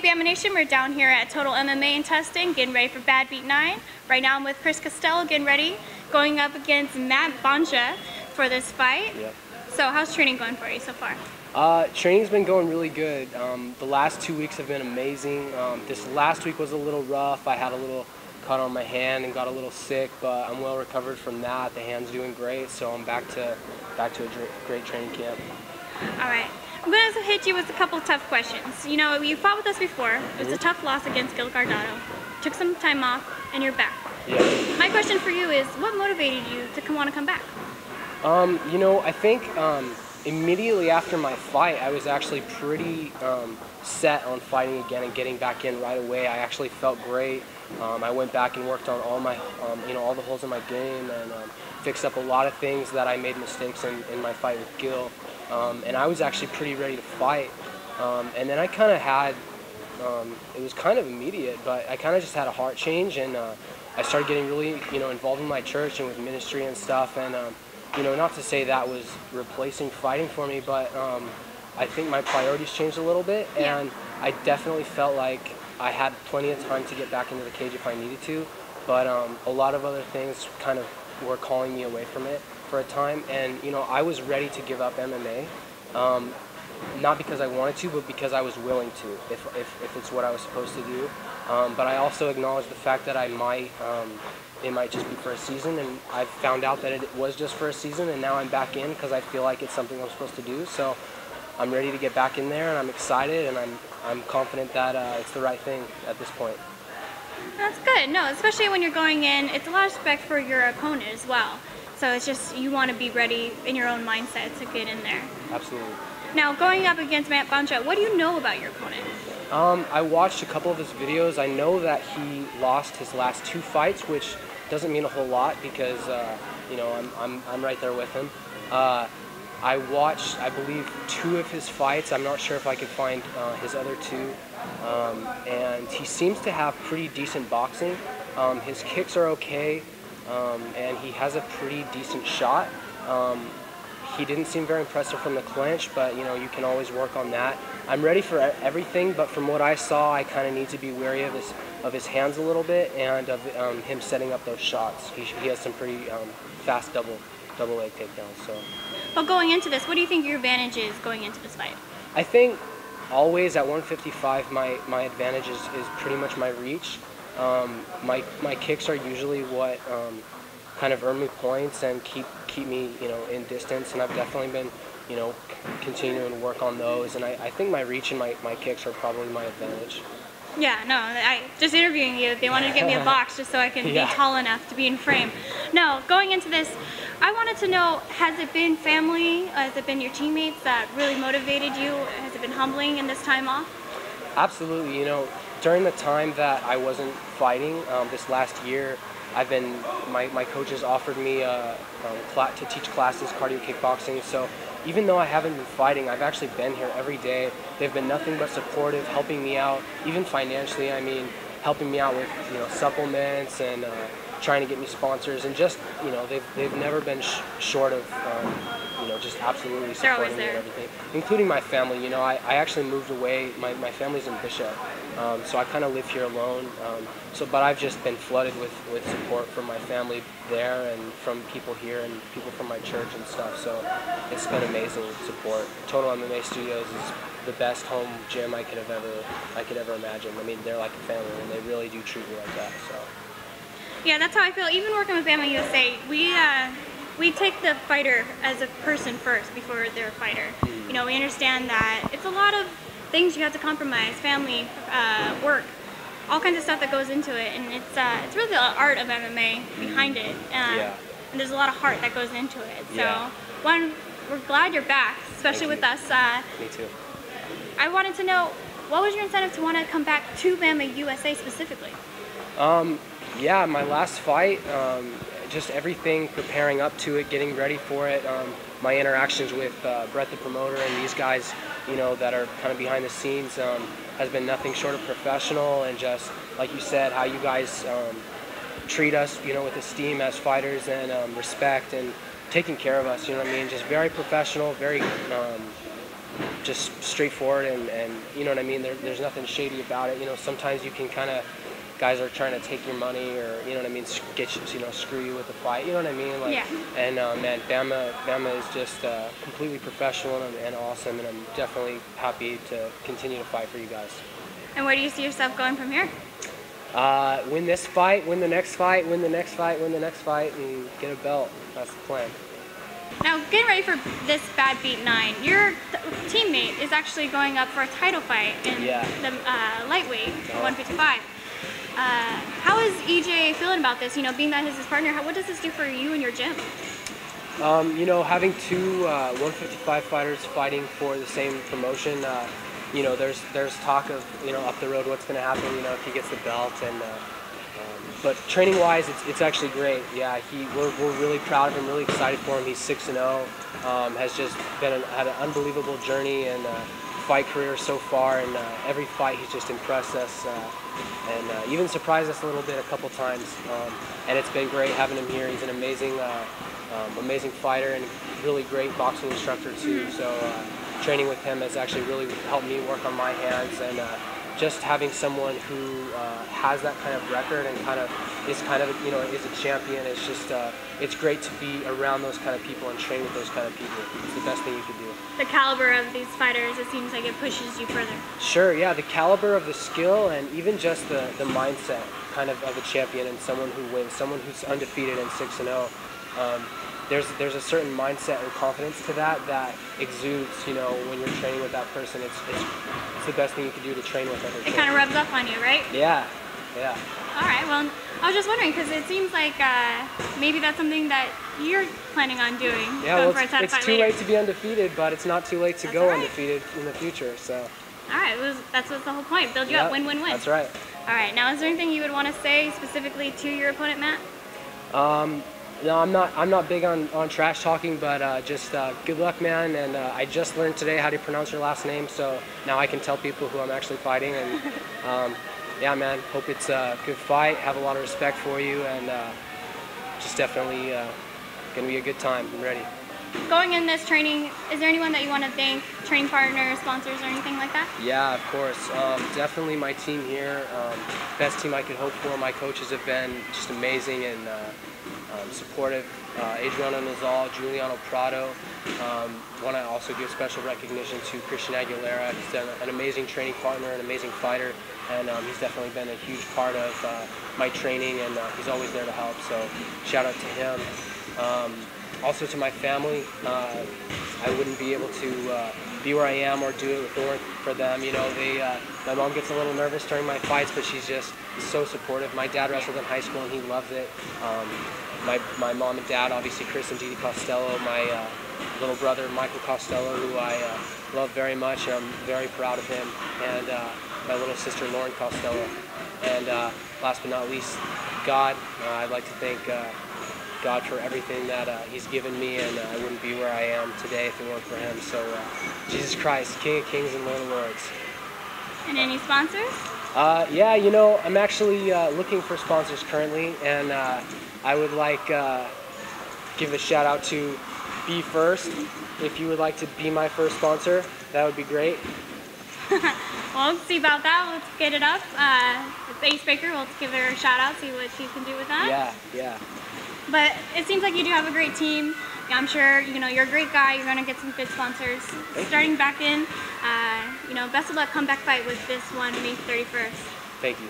Bamma Nation, we're down here at Total MMA and Testing, getting ready for Badbeat 9. Right now I'm with Chris Costello, getting ready, going up against Matt Bahngte for this fight. Yep. So how's training going for you so far? Training's been going really good. The last 2 weeks have been amazing. This last week was a little rough. I had a little cut on my hand and got a little sick, but I'm well recovered from that. The hand's doing great, so I'm back to a great training camp. All right. I'm going to hit you with a couple tough questions. You know, you fought with us before. It was a tough loss against Gil Guardado. Took some time off, and you're back. Yeah. My question for you is, what motivated you to want to come back? You know, I think immediately after my fight, I was actually pretty set on fighting again and getting back in right away. I actually felt great. I went back and worked on all my, all the holes in my game, and fixed up a lot of things that I made mistakes in my fight with Gil. And I was actually pretty ready to fight. And then I kind of had, it was kind of immediate, but I kind of just had a heart change, and I started getting really, involved in my church and with ministry and stuff. And not to say that was replacing fighting for me, but I think my priorities changed a little bit, and I definitely felt like I had plenty of time to get back into the cage if I needed to. But a lot of other things kind of were calling me away from it for a time, and I was ready to give up MMA, not because I wanted to, but because I was willing to, if it's what I was supposed to do. But I also acknowledged the fact that it might just be for a season, and I found out that it was just for a season, and now I'm back in because I feel like it's something I'm supposed to do. So I'm ready to get back in there, and I'm excited, and I'm confident that it's the right thing at this point. That's good. No, especially when you're going in, it's a lot of respect for your opponent as well. So it's just, you want to be ready in your own mindset to get in there. Absolutely. Now, going up against Matt Bahngte, what do you know about your opponent? I watched a couple of his videos. I know that he lost his last 2 fights, which doesn't mean a whole lot because I'm right there with him. I watched, I believe, 2 of his fights. I'm not sure if I could find his other 2. And he seems to have pretty decent boxing. His kicks are okay, and he has a pretty decent shot. He didn't seem very impressive from the clinch, but you can always work on that. I'm ready for everything, but from what I saw, I kind of need to be wary of his hands a little bit, and of him setting up those shots. He has some pretty fast double leg takedowns. So. Well, going into this, what do you think your advantage is going into this fight? I think always at 155, my advantage is pretty much my reach. My kicks are usually what kind of earn me points and keep me in distance, and I've definitely been continuing to work on those, and I think my reach and my kicks are probably my advantage. Yeah, no, I just interviewing you, they wanted to get me a box just so I can be tall enough to be in frame. No, going into this, I wanted to know, has it been family, has it been your teammates that really motivated you? Has it been humbling in this time off? Absolutely. During the time that I wasn't fighting, this last year, my coaches offered me to teach classes, cardio kickboxing. So even though I haven't been fighting, I've actually been here every day. They've been nothing but supportive, helping me out, even financially. I mean, helping me out with supplements and trying to get me sponsors, and just they've never been short of just absolutely supporting me and everything, including my family. I actually moved away. My family's in Bishop, so I kind of live here alone. But I've just been flooded with support from my family there, and from people here, and people from my church and stuff. So it's been amazing support. Total MMA Studios is the best home gym I could ever imagine. I mean, they're like a family, and they really do treat me like that. So. Yeah, that's how I feel. Even working with Bamma USA, we take the fighter as a person first before they're a fighter. We understand that it's a lot of things you have to compromise, family, work, all kinds of stuff that goes into it, and it's really the art of MMA behind it. And there's a lot of heart that goes into it. So, we're glad you're back, especially with us. Me too. I wanted to know, what was your incentive to want to come back to Bamma USA specifically? Yeah, my last fight, just everything preparing up to it, getting ready for it, my interactions with Brett the promoter and these guys, that are kind of behind the scenes, has been nothing short of professional, and just, like you said, how you guys treat us, with esteem as fighters, and respect, and taking care of us, Just very professional, very just straightforward, and you know what I mean. There's nothing shady about it. You know, sometimes you can kind of, guys are trying to take your money, or you know what I mean, get you, screw you with the fight. You know what I mean? Like, yeah. And man, Bamma is just completely professional and awesome, and I'm definitely happy to continue to fight for you guys. And where do you see yourself going from here? Win this fight, win the next fight, win the next fight, win the next fight, and get a belt. That's the plan. Now, getting ready for this Badbeat 9, your teammate is actually going up for a title fight in the lightweight, 155. How is EJ feeling about this? You know, being that he's his partner, what does this do for you and your gym? You know, having two 155 fighters fighting for the same promotion, you know, there's talk of, you know, up the road what's going to happen, you know, if he gets the belt. And but training-wise, it's actually great. Yeah, we're really proud of him, really excited for him. He's 6-0, has just had an unbelievable journey and fight career so far, and every fight he's just impressed us and even surprised us a little bit a couple times. And it's been great having him here. He's an amazing, amazing fighter and really great boxing instructor too. So training with him has actually really helped me work on my hands, and just having someone who has that kind of record and is you know, is a champion. It's just it's great to be around those kind of people and train with those kind of people. It's the best thing you could do. The caliber of these fighters, it seems like it pushes you further. Sure, yeah, the caliber of the skill and even just the mindset kind of a champion and someone who wins, someone who's undefeated and 6-0. There's a certain mindset and confidence to that exudes, you know, when you're training with that person. It's the best thing you can do to train with other. It kind of rubs up on you, right? Yeah. All right. Well, I was just wondering because it seems like maybe that's something that you're planning on doing. Yeah, well, it's too late to be undefeated, but it's not too late to go undefeated in the future. So. All right. That's the whole point. Build you up. Win, win, win. That's right. All right. Now, is there anything you would want to say specifically to your opponent, Matt? No, I'm not big on trash talking, but just good luck, man. And I just learned today how to pronounce your last name, so now I can tell people who I'm actually fighting. And yeah, man, hope it's a good fight. Have a lot of respect for you, and just definitely gonna be a good time. I'm ready. Going in this training, is there anyone that you want to thank, training partners, sponsors, or anything like that? Yeah, of course. Definitely my team here. Best team I could hope for. My coaches have been just amazing and supportive. Adriano Nozal, Juliano Prado. Want to also give special recognition to Christian Aguilera. He's done an amazing training partner, an amazing fighter, and he's definitely been a huge part of my training, and he's always there to help. So shout out to him. Also to my family, I wouldn't be able to be where I am or do it if it weren't for them. You know, my mom gets a little nervous during my fights, but she's just so supportive. My dad wrestled in high school and he loves it. My mom and dad, obviously Chris and Dixie Costello, my little brother Michael Costello, who I love very much, and I'm very proud of him, and my little sister Lauren Costello. And last but not least, God. I'd like to thank God for everything that he's given me, and I wouldn't be where I am today if it weren't for him. So Jesus Christ, King of Kings and Lord of Lords. And any sponsors? Yeah, you know, I'm actually looking for sponsors currently, and I would like give a shout out to Be First. If you would like to be my first sponsor, that would be great. Well, let's see about that. Let's get it up. It's Ace Baker. We'll give her a shout out, see what she can do with that. Yeah. But it seems like you do have a great team. I'm sure, you know, you're a great guy. You're going to get some good sponsors. Starting back in, you know, best of luck comeback fight with this one, May 31st. Thank you.